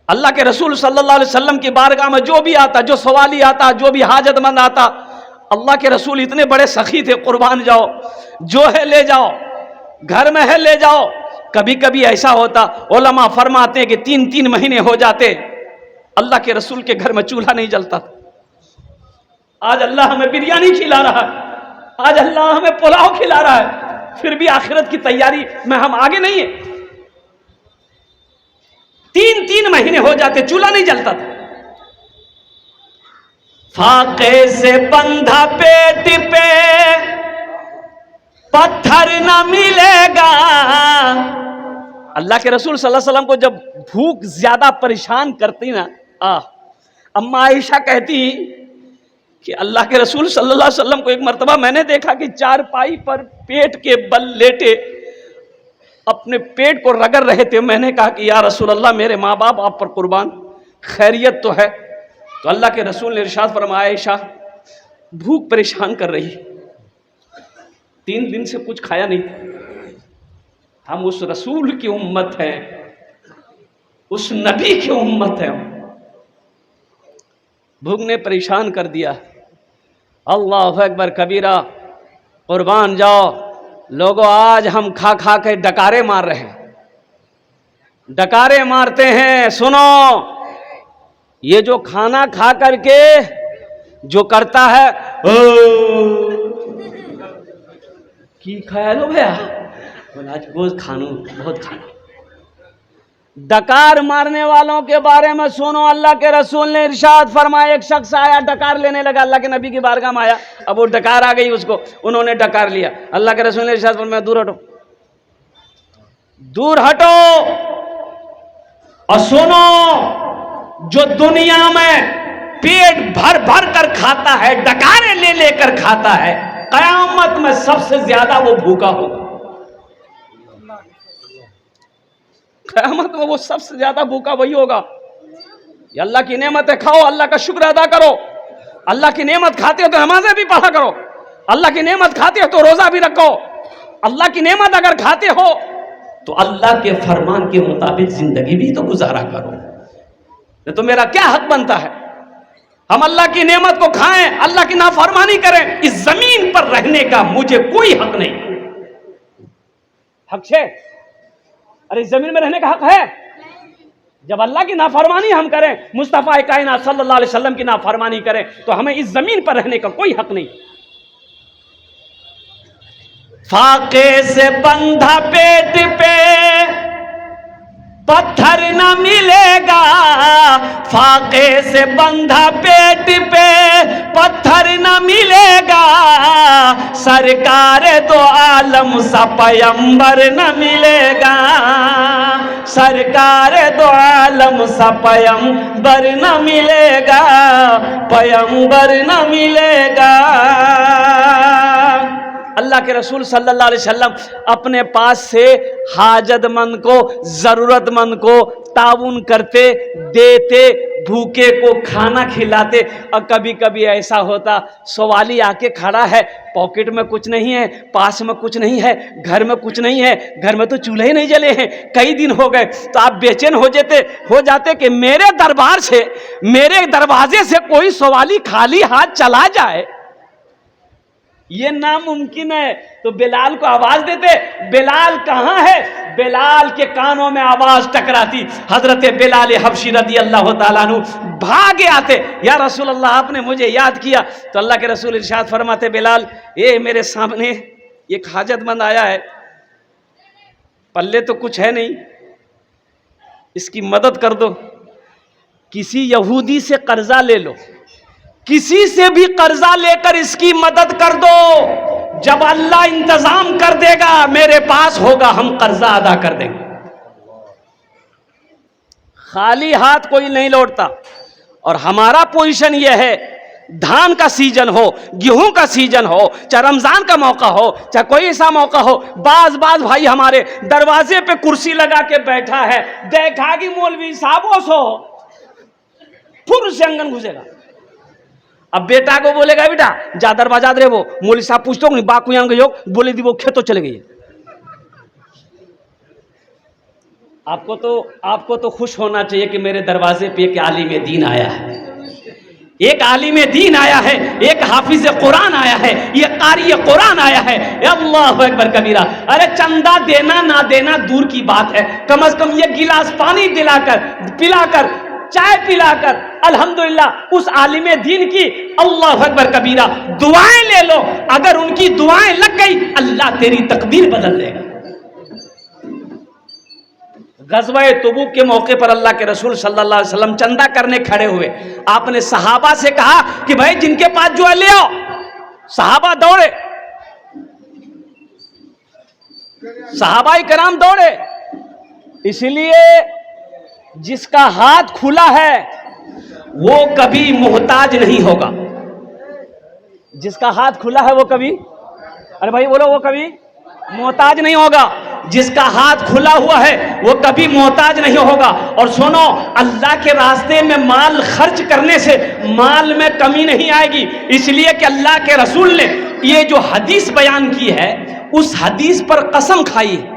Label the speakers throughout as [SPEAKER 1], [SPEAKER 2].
[SPEAKER 1] اللہ کے رسول صلی اللہ علیہ وسلم کی بارگاہ میں جو بھی آتا، جو سوالی آتا، جو بھی حاجت مند آتا، اللہ کے رسول اتنے بڑے سخی تھے، قربان جاؤ، جو ہے لے جاؤ، گھر میں ہے لے جاؤ۔ کبھی کبھی ایسا ہوتا، علماء فرماتے ہیں کہ 3 مہینے ہو جاتے، اللہ کے رسول کے گھر میں چولہا نہیں جلتا تھا۔ آج اللہ ہمیں بریانی کھلا رہا ہے، آج اللہ ہمیں پلاؤ کھلا رہا ہے، پھر بھی آخرت کی تیاری میں ہم آگے نہیں ہیں۔ 3 مہینے ہو جاتے، چولہا نہیں جلتا تھا۔ فاقے سے بندھا پیٹ پہ پتھر نہ ملے گا۔ اللہ کے رسول صلی اللہ علیہ وسلم کو جب بھوک زیادہ پریشان کرتی نا، اما عائشہ کہتی کہ اللہ کے رسول صلی اللہ علیہ وسلم کو ایک مرتبہ میں نے دیکھا کہ چارپائی پر پیٹ کے بل لیٹے اپنے پیٹ کو رگڑ رہے تھے۔ میں نے کہا کہ یا رسول اللہ، میرے ماں باپ آپ پر قربان، خیریت تو ہے؟ تو اللہ کے رسول نے ارشاد فرمایا، عائشہ بھوک پریشان کر رہی، 3 دن سے کچھ کھایا نہیں تھا۔ ہم اس رسول کی امت ہیں، اس نبی کی امت ہیں، بھوک نے پریشان کر دیا۔ اللہ اکبر کبیرہ، قربان جاؤ لوگوں، آج ہم کھا کھا کے ڈکارے مار رہے ہیں، ڈکارے مارتے ہیں۔ سنو، یہ جو کھانا کھا کر کے جو کرتا ہے کی کھایا لو بھیا، آج گوشت کھانو، بہت کھانا۔ ڈکار مارنے والوں کے بارے میں سنو، اللہ کے رسول نے ارشاد فرمایا، ایک شخص آیا ڈکار لینے لگا، اللہ کے نبی کی بارگاہ میں آیا، اب وہ ڈکار آ گئی اس کو، انہوں نے ڈکار لیا۔ اللہ کے رسول نے ارشاد فرمایا، دور ہٹو، دور ہٹو۔ اور سنو، جو دنیا میں پیٹ بھر بھر کر کھاتا ہے، ڈکارے لے لے کر کھاتا ہے، قیامت میں سب سے زیادہ وہ بھوکا ہوگا۔ قیامت میں وہ سب سے زیادہ بھوکا وہی ہوگا۔ یہ اللہ کی نعمتیں کھاؤ، اللہ کا شکر ادا کرو۔ اللہ کی نعمت کھاتے ہو تو نمازیں بھی پڑھا کرو، اللہ کی نعمت کھاتے ہو تو روزہ بھی رکھو۔ اللہ کی نعمت اگر کھاتے ہو تو اللہ کے فرمان کے مطابق زندگی بھی تو گزارا کرو۔ تو میرا کیا حق بنتا ہے ہم اللہ کی نعمت کو کھائیں، اللہ کی نافرمانی کریں؟ اس زمین پر رہنے کا مجھے کوئی حق نہیں۔ حق ہے؟ ارے اس زمین میں رہنے کا حق ہے؟ جب اللہ کی نافرمانی ہم کریں، مصطفیٰ کائنات صلی اللہ علیہ وسلم کی نافرمانی کریں، تو ہمیں اس زمین پر رہنے کا کوئی حق نہیں۔ فاقے سے بندھا پیٹ پہ پتھر نہ ملے گا، فاقے سے بندھا پیٹ پہ پتھر نہ ملے گا، سرکار دو عالم سا پیمبر نہ ملے گا، سرکار دو عالم سا پیمبر نہ ملے گا، پیمبر نہ ملے گا۔ اللہ کے رسول صلی اللہ علیہ وسلم اپنے پاس سے حاجت مند کو، ضرورت مند کو تعاون کرتے، دیتے، بھوکے کو کھانا کھلاتے۔ اور کبھی کبھی ایسا ہوتا، سوالی آ کے کھڑا ہے، پاکٹ میں کچھ نہیں ہے، پاس میں کچھ نہیں ہے، گھر میں کچھ نہیں ہے، گھر میں تو چولہے نہیں جلے ہیں، کئی دن ہو گئے، تو آپ بے چین ہو جاتے کہ میرے دربار سے، میرے دروازے سے کوئی سوالی خالی ہاتھ چلا جائے، یہ ناممکن ہے۔ تو بلال کو آواز دیتے، بلال کہاں ہے؟ بلال کے کانوں میں آواز ٹکراتی، حضرت بلال حبشی رضی اللہ تعالیٰ عنہ بھاگے آتے، یا رسول اللہ آپ نے مجھے یاد کیا۔ تو اللہ کے رسول ارشاد فرماتے، بلال اے میرے سامنے ایک حاجت مند آیا ہے، پلے تو کچھ ہے نہیں، اس کی مدد کر دو، کسی یہودی سے قرضہ لے لو، کسی سے بھی قرضہ لے کر اس کی مدد کر دو، جب اللہ انتظام کر دے گا میرے پاس ہوگا، ہم قرضہ ادا کر دیں گے۔ خالی ہاتھ کوئی نہیں لوٹتا۔ اور ہمارا پوزیشن یہ ہے، دھان کا سیزن ہو، گیہوں کا سیزن ہو، چاہے رمضان کا موقع ہو، چاہے کوئی ایسا موقع ہو، بعض بھائی ہمارے دروازے پہ کرسی لگا کے بیٹھا ہے، دیکھا کہ مولوی صاحب سو پھر سے انگن گھسے گا۔ اب بیٹا کو بولے گا، بیٹا جا دروازہ دے، وہ مولوی صاحب پوچھتے ہوں باقو یہاں گئے ہو، بولے دی وہ کھیتوں چلے گئی۔ آپ کو تو خوش ہونا چاہیے کہ میرے دروازے پہ ایک عالم دین آیا ہے، ایک عالم دین آیا ہے، ایک حافظ قرآن آیا ہے، یہ قاری قرآن آیا ہے۔ اللہ اکبر کبیرہ۔ ارے چندہ دینا نہ دینا دور کی بات ہے، کم از کم یہ گلاس پانی پلا کر چائے پلا کر الحمدللہ اس عالم دین کی اللہ اکبر کبیرہ دعائیں لے لو۔ اگر ان کی دعائیں لگ گئی اللہ تیری تقدیر بدل دے گا۔ غزوہ تبوک کے موقع پر اللہ کے رسول صلی اللہ علیہ وسلم چندہ کرنے کھڑے ہوئے، آپ نے صحابہ سے کہا کہ بھائی جن کے پاس جو ہے لے آؤ۔ صحابہ دوڑے، صحابہ کرام دوڑے۔ اس لیے جس کا ہاتھ کھلا ہے وہ کبھی محتاج نہیں ہوگا، جس کا ہاتھ کھلا ہے وہ کبھی، ارے بھائی بولو، وہ کبھی محتاج نہیں ہوگا۔ جس کا ہاتھ کھلا ہوا ہے وہ کبھی محتاج نہیں ہوگا۔ اور سنو، اللہ کے راستے میں مال خرچ کرنے سے مال میں کمی نہیں آئے گی، اس لیے کہ اللہ کے رسول نے یہ جو حدیث بیان کی ہے اس حدیث پر قسم کھائی ہے۔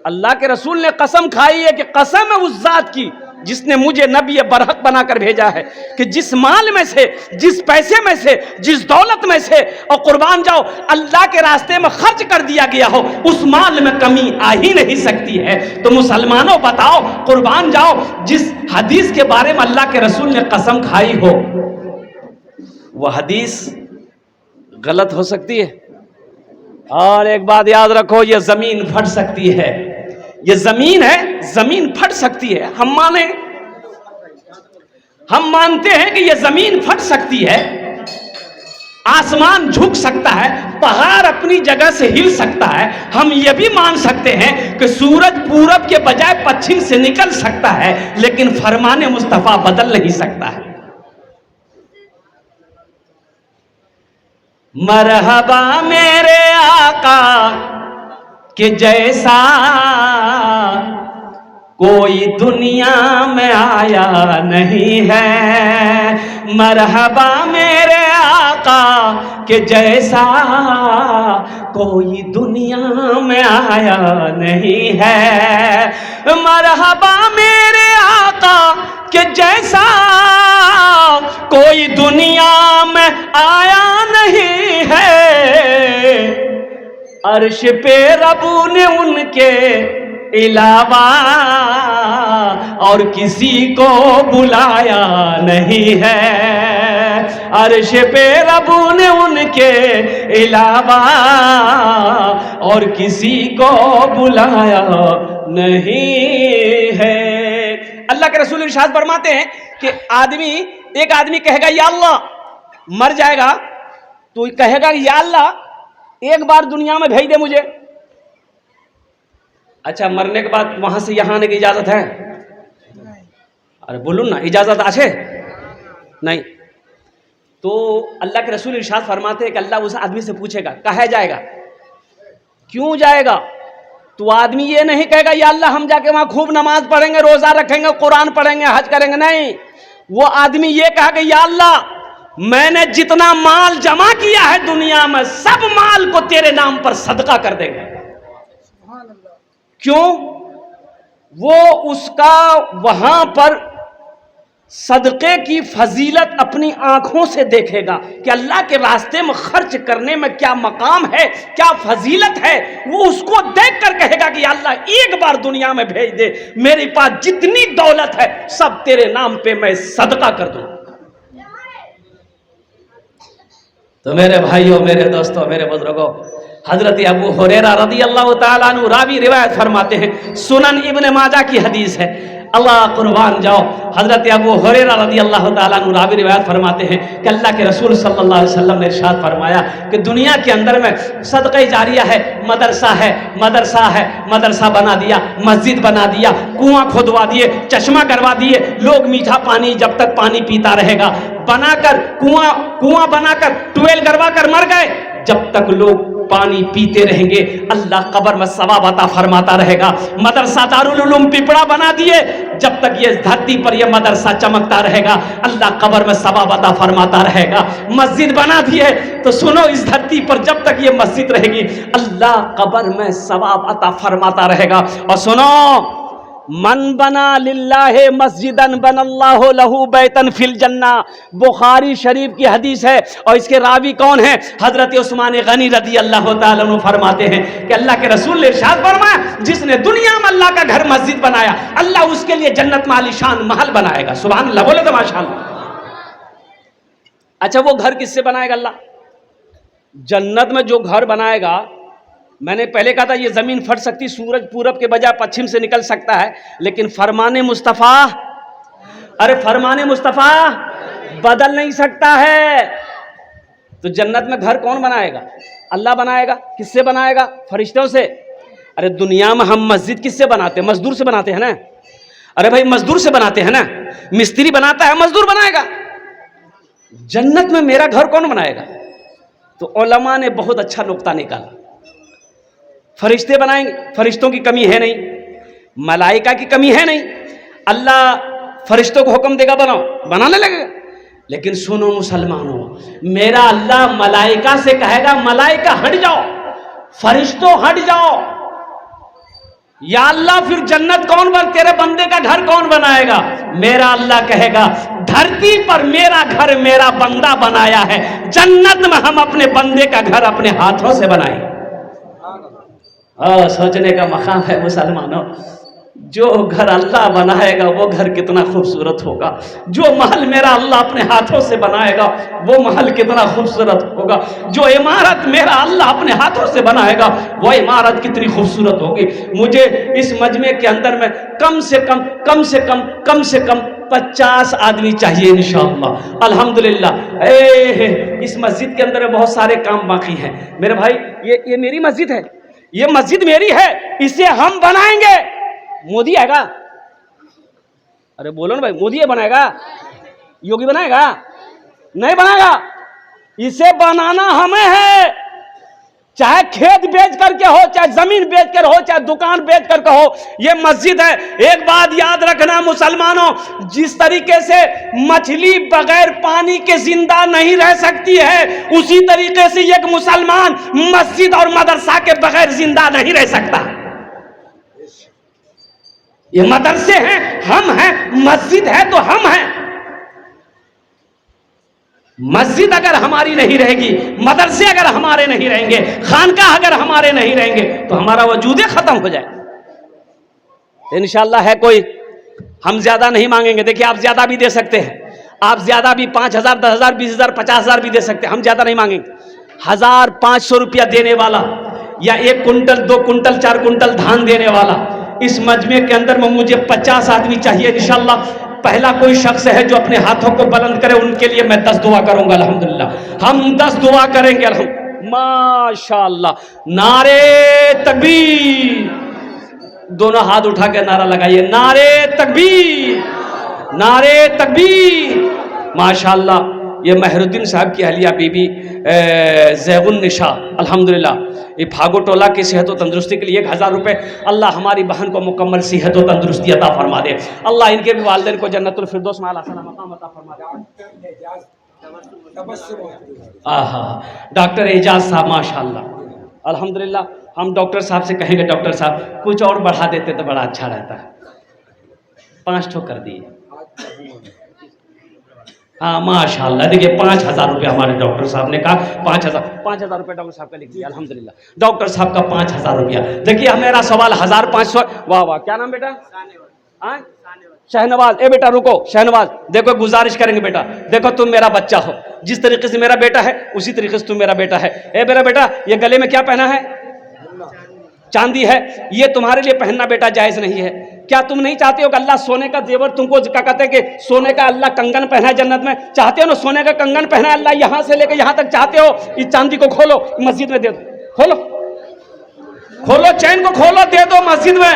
[SPEAKER 1] اللہ کے رسول نے قسم کھائی ہے کہ قسم ہے اس ذات کی جس نے مجھے نبی برحق بنا کر بھیجا ہے کہ جس مال میں سے، جس پیسے میں سے، جس دولت میں سے اور قربان جاؤ اللہ کے راستے میں خرچ کر دیا گیا ہو اس مال میں کمی آ ہی نہیں سکتی ہے۔ تو مسلمانوں بتاؤ، قربان جاؤ، جس حدیث کے بارے میں اللہ کے رسول نے قسم کھائی ہو وہ حدیث غلط ہو سکتی ہے؟ اور ایک بات یاد رکھو، یہ زمین پھٹ سکتی ہے، یہ زمین ہے، زمین پھٹ سکتی ہے۔ ہم مانتے ہیں کہ یہ زمین پھٹ سکتی ہے، آسمان جھک سکتا ہے، پہاڑ اپنی جگہ سے ہل سکتا ہے۔ ہم یہ بھی مان سکتے ہیں کہ سورج پورب کے بجائے پچھم سے نکل سکتا ہے، لیکن فرمان مصطفیٰ بدل نہیں سکتا ہے۔ مرحبا میرے آقا کہ جیسا کوئی دنیا میں آیا نہیں ہے، مرحبا میرے آقا کہ جیسا کوئی دنیا میں آیا نہیں ہے، مرحبا میرے آقا کہ جیسا کوئی دنیا میں آیا نہیں ہے، عرش پہ رب نے ان کے علاوہ اور کسی کو بلایا نہیں ہے، عرش پہ رب نے ان کے علاوہ اور کسی کو بلایا نہیں ہے۔ اللہ کے رسول ارشاد فرماتے ہیں کہ ایک آدمی کہے گا یا اللہ، مر جائے گا تو کہے گا یا اللہ ایک بار دنیا میں بھیج دے مجھے۔ اچھا، مرنے کے بعد وہاں سے یہاں آنے کی اجازت ہے؟ ارے بولو نا، اجازت آچھے نہیں۔ تو اللہ کے رسول ارشاد فرماتے ہیں کہ اللہ اس آدمی سے پوچھے گا کہا جائے گا کیوں جائے گا؟ تو آدمی یہ نہیں کہے گا یا اللہ ہم جا کے وہاں خوب نماز پڑھیں گے، روزہ رکھیں گے، قرآن پڑھیں گے، حج کریں گے، نہیں۔ وہ آدمی یہ کہا کہ یا اللہ میں نے جتنا مال جمع کیا ہے دنیا میں سب مال کو تیرے نام پر صدقہ کر دیں گے۔ کیوں؟ وہ اس کا وہاں پر صدقے کی فضیلت اپنی آنکھوں سے دیکھے گا کہ اللہ کے راستے میں خرچ کرنے میں کیا مقام ہے، کیا فضیلت ہے۔ وہ اس کو دیکھ کر کہے گا کہ یا اللہ ایک بار دنیا میں بھیج دے، میرے پاس جتنی دولت ہے سب تیرے نام پہ میں صدقہ کر دوں۔ تو میرے بھائیوں، میرے دوستوں، میرے بزرگوں، حضرت ابو ہریرہ رضی اللہ تعالیٰ عنہ راوی روایت فرماتے ہیں، سنن ابن ماجہ کی حدیث ہے، اللہ قربان جاؤ، حضرت ابو ہریرہ رضی اللہ تعالیٰ عنہ راوی روایت فرماتے ہیں کہ اللہ کے رسول صلی اللہ علیہ وسلم نے ارشاد فرمایا کہ دنیا کے اندر میں صدقہ جاریہ ہے، مدرسہ بنا دیا، مسجد بنا دیا، کنواں کھودوا دیے، چشمہ کروا دیے، لوگ میٹھا پانی جب تک پانی پیتا رہے گا، بنا کر کنواں بنا کر ٹویل کروا کر مر گئے، جب تک لوگ پانی پیتے رہیں گے اللہ قبر میں ثواب عطا فرماتا رہے گا. مدرسہ دارالعلوم پپڑا بنا دیے, جب تک یہ دھرتی پر یہ مدرسہ چمکتا رہے گا اللہ قبر میں ثواب عطا فرماتا رہے گا. مسجد بنا دیے تو سنو اس دھرتی پر جب تک یہ مسجد رہے گی اللہ قبر میں ثواب عطا فرماتا رہے گا. اور سنو, من بنا للہ مسجدن بن اللہ لہو بیتن فی الجنہ, بخاری شریف کی حدیث ہے اور اس کے راوی کون ہیں؟ حضرت عثمان غنی رضی اللہ تعالیٰ عنہ فرماتے ہیں کہ اللہ کے رسول نے ارشاد فرمایا جس نے دنیا میں اللہ کا گھر مسجد بنایا اللہ اس کے لیے جنت میں عالیشان محل بنائے گا. سبحان اللہ, بولے تو ماشاءاللہ. اچھا وہ گھر کس سے بنائے گا اللہ؟ جنت میں جو گھر بنائے گا, میں نے پہلے کہا تھا یہ زمین پھٹ سکتی, سورج پورب کے بجائے پچھم سے نکل سکتا ہے, لیکن فرمان مصطفیٰ, ارے فرمان مصطفیٰ بدل نہیں سکتا ہے. تو جنت میں گھر کون بنائے گا؟ اللہ بنائے گا. کس سے بنائے گا؟ فرشتوں سے. ارے دنیا میں ہم مسجد کس سے بناتے ہیں؟ مزدور سے بناتے ہیں نا. ارے بھائی مزدور سے بناتے ہیں نا, مستری بناتا ہے مزدور بنائے گا. جنت میں میرا گھر کون بنائے گا؟ تو علماء نے بہت اچھا نقطہ نکالا, فرشتے بنائیں گے, فرشتوں کی کمی ہے نہیں, ملائکہ کی کمی ہے نہیں, اللہ فرشتوں کو حکم دے گا بناؤ, بنانے لگے گا. لیکن سنو مسلمانوں, میرا اللہ ملائکہ سے کہے گا ملائکہ ہٹ جاؤ, فرشتوں ہٹ جاؤ. یا اللہ پھر جنت کون تیرے بندے کا گھر کون بنائے گا؟ میرا اللہ کہے گا دھرتی پر میرا گھر میرا بندہ بنایا ہے, جنت میں ہم اپنے بندے کا گھر اپنے ہاتھوں سے بنائیں. سوچنے کا مقام ہے مسلمانوں, جو گھر اللہ بنائے گا وہ گھر کتنا خوبصورت ہوگا, جو محل میرا اللہ اپنے ہاتھوں سے بنائے گا وہ محل کتنا خوبصورت ہوگا, جو عمارت میرا اللہ اپنے ہاتھوں سے بنائے گا وہ عمارت کتنی خوبصورت ہوگی. مجھے اس مجمع کے اندر میں کم سے کم 50 آدمی چاہیے انشاءاللہ. الحمدللہ اس مسجد کے اندر بہت سارے کام باقی ہیں میرے بھائی. یہ میری مسجد ہے, یہ مسجد میری ہے, اسے ہم بنائیں گے. مودی آئے گا؟ ارے بولو نا بھائی, مودی بنائے گا؟ یوگی بنائے گا؟ نہیں بنائے گا. اسے بنانا ہمیں ہے, چاہے کھیت بیچ کر کے ہو, چاہے زمین بیچ کر ہو, چاہے دکان بیچ کر کے ہو, یہ مسجد ہے. ایک بات یاد رکھنا مسلمانوں, جس طریقے سے مچھلی بغیر پانی کے زندہ نہیں رہ سکتی ہے اسی طریقے سے ایک مسلمان مسجد اور مدرسہ کے بغیر زندہ نہیں رہ سکتا. یہ مدرسے ہیں, ہم ہیں, مسجد ہے تو ہم ہیں. مسجد اگر ہماری نہیں رہے گی, مدرسے اگر ہمارے نہیں رہیں گے, خانقاہ اگر ہمارے نہیں رہیں گے تو ہمارا وجود ختم ہو جائے. انشاءاللہ ہے کوئی, ہم زیادہ نہیں مانگیں گے. دیکھیں آپ زیادہ بھی دے سکتے ہیں, آپ زیادہ بھی 5,000 10,000 20,000 50,000 بھی دے سکتے ہیں, ہم زیادہ نہیں مانگیں گے. 1,500 روپیہ دینے والا یا 1 کنٹل 2 کنٹل 4 کنٹل دھان دینے والا, اس مجمع کے اندر میں مجھے 50 آدمی چاہیے انشاءاللہ. پہلا کوئی شخص ہے جو اپنے ہاتھوں کو بلند کرے, ان کے لیے میں 10 دعا کروں گا. الحمدللہ ہم 10 دعا کریں گے. ماشاءاللہ. نعرے تکبیر, دونوں ہاتھ اٹھا کے نعرہ لگائیے, نعرے تکبیر, نعرے تکبیر. ماشاءاللہ یہ مہر الدین صاحب کی اہلیہ بی بی زیغ النساء الحمدللہ, یہ بھاگو ٹولہ کی صحت و تندرستی کے لیے 1,000 روپے. اللہ ہماری بہن کو مکمل صحت و تندرستی عطا فرما دے. اللہ ان کے بھی والدین کو جنت الفردوس میں اعلیٰ مقام عطا فرما دے. ڈاکٹر اعجاز صاحب ماشاءاللہ الحمدللہ. ہم ڈاکٹر صاحب سے کہیں گے ڈاکٹر صاحب کچھ اور بڑھا دیتے تو بڑا اچھا رہتا ہے. 5 ٹھو کر دیے. ہاں ماشاءاللہ. دیکھیے 5,000 روپے ہمارے ڈاکٹر صاحب نے کہا. 5,000 روپے ڈاکٹر صاحب کا لکھ دیا الحمدللہ. ڈاکٹر صاحب کا 5,000 روپیہ. دیکھیے میرا سوال 1,500. واہ واہ, کیا نام بیٹا؟ شہنواز. اے بیٹا رکو شہنواز, دیکھو گزارش کریں گے بیٹا, دیکھو تم میرا بچہ ہو, جس طریقے سے میرا بیٹا ہے اسی طریقے سے تم میرا بیٹا ہے. اے میرا بیٹا یہ گلے میں کیا پہنا ہے؟ چاندی ہے. یہ تمہارے لیے پہننا بیٹا جائز نہیں ہے. کیا تم نہیں چاہتے ہو کہ اللہ سونے کا زیور تم کو کیا کہتے ہیں کہ سونے کا اللہ کنگن پہنا ہے جنت میں؟ چاہتے ہو نا سونے کا کنگن پہنا ہے اللہ یہاں سے لے کے یہاں تک, چاہتے ہو اس چاندی کو کھولو مسجد میں دے دو. کھولو کھولو چین کو کھولو دے دو مسجد میں.